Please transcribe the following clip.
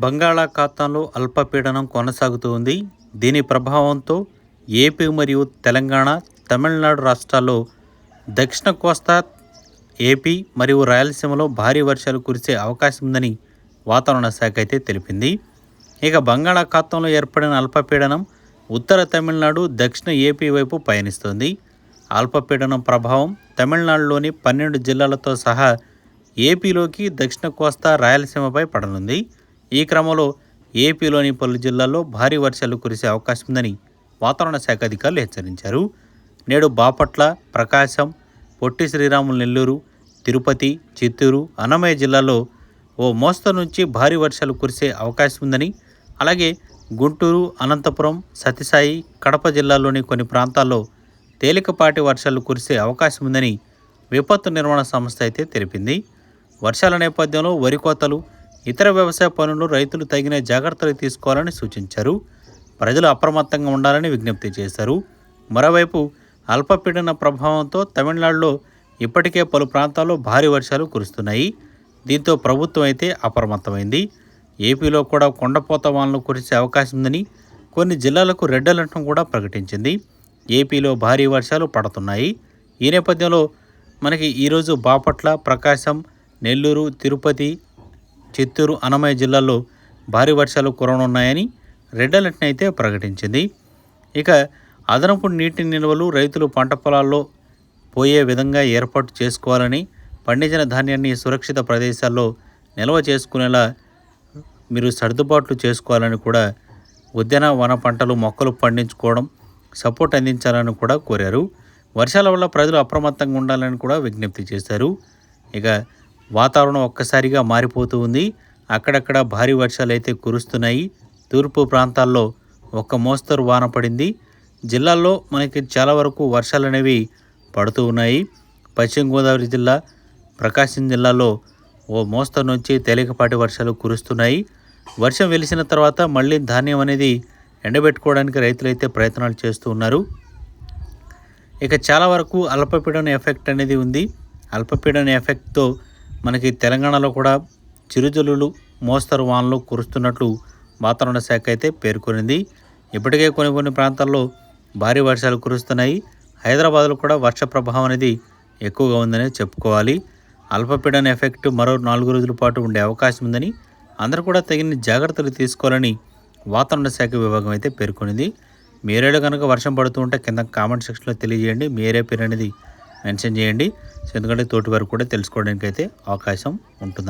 బంగాళాఖాతంలో అల్పపీడనం కొనసాగుతూ ఉంది. దీని ప్రభావంతో ఏపీ మరియు తెలంగాణ, తమిళనాడు రాష్ట్రాల్లో దక్షిణ కోస్తా, ఏపీ మరియు రాయలసీమలో భారీ వర్షాలు కురిసే అవకాశం ఉందని వాతావరణ శాఖ అయితే తెలిపింది. ఇక బంగాళాఖాతంలో ఏర్పడిన అల్పపీడనం ఉత్తర తమిళనాడు, దక్షిణ ఏపీ వైపు పయనిస్తోంది. అల్పపీడనం ప్రభావం తమిళనాడులోని 12 జిల్లాలతో సహా ఏపీలోకి, దక్షిణ కోస్తా, రాయలసీమపై పడనుంది. ఈ క్రమంలో ఏపీలోని పలు జిల్లాల్లో భారీ వర్షాలు కురిసే అవకాశం ఉందని వాతావరణ శాఖ అధికారులు హెచ్చరించారు. నేడు బాపట్ల, ప్రకాశం, పొట్టి శ్రీరాములు నెల్లూరు, తిరుపతి, చిత్తూరు, అన్నమయ్య జిల్లాల్లో ఓ మోస్తరు నుంచి భారీ వర్షాలు కురిసే అవకాశం ఉందని, అలాగే గుంటూరు, అనంతపురం, సత్యసాయి, కడప జిల్లాల్లోని కొన్ని ప్రాంతాల్లో తేలికపాటి వర్షాలు కురిసే అవకాశం ఉందని విపత్తు నిర్వహణ సంస్థ అయితే తెలిపింది. వర్షాల నేపథ్యంలో వరి కోతలు, ఇతర వ్యవసాయ పనులు రైతులు తగిన జాగ్రత్తలు తీసుకోవాలని సూచించారు. ప్రజలు అప్రమత్తంగా ఉండాలని విజ్ఞప్తి చేశారు. మరోవైపు అల్పపీడన ప్రభావంతో తమిళనాడులో ఇప్పటికే పలు ప్రాంతాల్లో భారీ వర్షాలు కురుస్తున్నాయి. దీంతో ప్రభుత్వం అయితే అప్రమత్తమైంది. ఏపీలో కూడా కొండపోత వానలు కురిసే అవకాశం ఉందని, కొన్ని జిల్లాలకు రెడ్ అలర్ట్ను కూడా ప్రకటించింది. ఏపీలో భారీ వర్షాలు పడుతున్నాయి. ఈ నేపథ్యంలో మనకి ఈరోజు బాపట్ల, ప్రకాశం, నెల్లూరు, తిరుపతి, చిత్తూరు, అన్నమయ్య జిల్లాల్లో భారీ వర్షాలు కురవనున్నాయని రెడ్ అలర్ట్ని అయితే ప్రకటించింది. ఇక అదనపు నీటి నిల్వలు రైతులు పంట పొలాల్లో పోయే విధంగా ఏర్పాటు చేసుకోవాలని, పండించిన ధాన్యాన్ని సురక్షిత ప్రదేశాల్లో నిల్వ చేసుకునేలా మీరు సర్దుబాట్లు చేసుకోవాలని కూడా ఉద్యాన వన పంటలు, మొక్కలు పండించుకోవడం సపోర్ట్ అందించాలని కూడా కోరారు. వర్షాల వల్ల ప్రజలు అప్రమత్తంగా ఉండాలని కూడా విజ్ఞప్తి చేశారు. ఇక వాతావరణం ఒక్కసారిగా మారిపోతూ ఉంది. అక్కడక్కడ భారీ వర్షాలు అయితే కురుస్తున్నాయి. తూర్పు ప్రాంతాల్లో ఒక మోస్తరు వాన పడింది. జిల్లాల్లో మనకి చాలా వరకు వర్షాలు అనేవి పడుతూ ఉన్నాయి. పశ్చిమ గోదావరి జిల్లా, ప్రకాశం జిల్లాలో ఓ మోస్తరు నుంచి తేలికపాటి వర్షాలు కురుస్తున్నాయి. వర్షం వెలిసిన తర్వాత మళ్ళీ ధాన్యం అనేది ఎండబెట్టుకోవడానికి రైతులైతే ప్రయత్నాలు చేస్తూ ఉన్నారు. ఇక చాలా వరకు అల్పపీడన ఎఫెక్ట్ అనేది ఉంది. అల్పపీడన ఎఫెక్ట్తో మనకి తెలంగాణలో కూడా చిరుజల్లులు, మోస్తరు వానలు కురుస్తున్నట్లు వాతావరణ శాఖ అయితే పేర్కొనింది. ఇప్పటికే కొన్ని ప్రాంతాల్లో భారీ వర్షాలు కురుస్తున్నాయి. హైదరాబాద్లో కూడా వర్ష ప్రభావం అనేది ఎక్కువగా ఉందని చెప్పుకోవాలి. అల్పపీడన ఎఫెక్ట్ మరో 4 రోజుల పాటు ఉండే అవకాశం ఉందని, అందరూ కూడా తగిన జాగ్రత్తలు తీసుకోవాలని వాతావరణ శాఖ విభాగం అయితే పేర్కొనింది. మీరేలో కనుక వర్షం పడుతూ ఉంటే కింద కామెంట్ సెక్షన్లో తెలియజేయండి. మీరే పేరు అనేది మెన్షన్ చేయండి. ఎందుకంటే తోటి వారు కూడా తెలుసుకోవడానికి అయితే అవకాశం ఉంటుంది.